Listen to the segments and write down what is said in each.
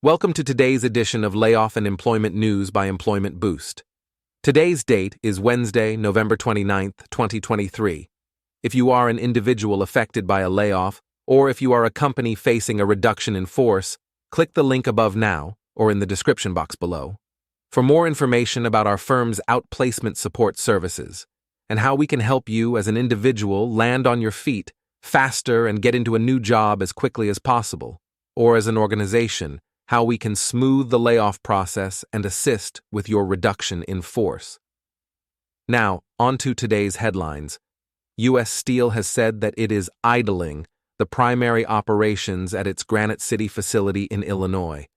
Welcome to today's edition of Layoff and Employment News by Employment Boost. Today's date is Wednesday, November 29th, 2023. If you are an individual affected by a layoff, or if you are a company facing a reduction in force, click the link above now or in the description box below for more information about our firm's outplacement support services and how we can help you as an individual land on your feet faster and get into a new job as quickly as possible, or as an organization, how we can smooth the layoff process and assist with your reduction in force. Now, on to today's headlines. U.S. Steel has said that it is idling the primary operations at its Granite City facility in Illinois.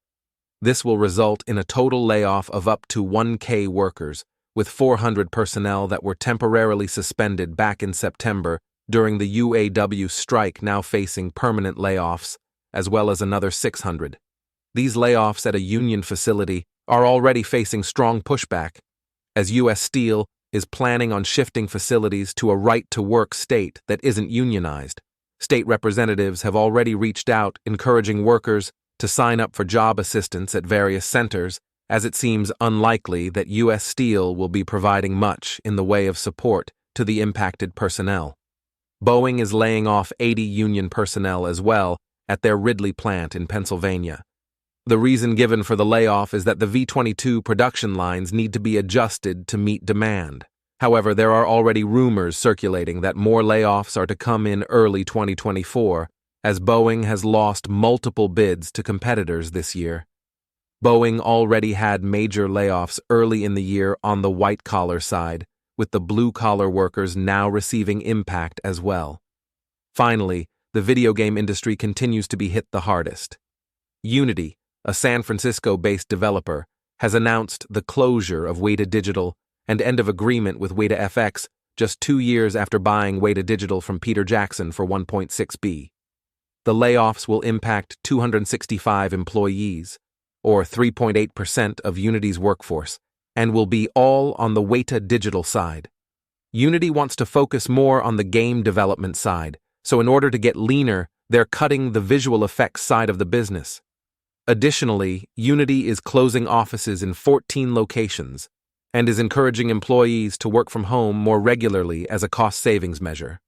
This will result in a total layoff of up to 1,000 workers, with 400 personnel that were temporarily suspended back in September during the UAW strike now facing permanent layoffs, as well as another 600. These layoffs at a union facility are already facing strong pushback, as U.S. Steel is planning on shifting facilities to a right-to-work state that isn't unionized. State representatives have already reached out encouraging workers to sign up for job assistance at various centers, as it seems unlikely that U.S. Steel will be providing much in the way of support to the impacted personnel. Boeing is laying off 80 union personnel as well at their Ridley plant in Pennsylvania. The reason given for the layoff is that the V-22 production lines need to be adjusted to meet demand. However, there are already rumors circulating that more layoffs are to come in early 2024, as Boeing has lost multiple bids to competitors this year. Boeing already had major layoffs early in the year on the white-collar side, with the blue-collar workers now receiving impact as well. Finally, the video game industry continues to be hit the hardest. Unity, a San Francisco-based developer, has announced the closure of Weta Digital and end of agreement with Weta FX just 2 years after buying Weta Digital from Peter Jackson for $1.6 billion. The layoffs will impact 265 employees, or 3.8% of Unity's workforce, and will be all on the Weta Digital side. Unity wants to focus more on the game development side, so in order to get leaner, they're cutting the visual effects side of the business. Additionally, Unity is closing offices in 14 locations and is encouraging employees to work from home more regularly as a cost savings measure.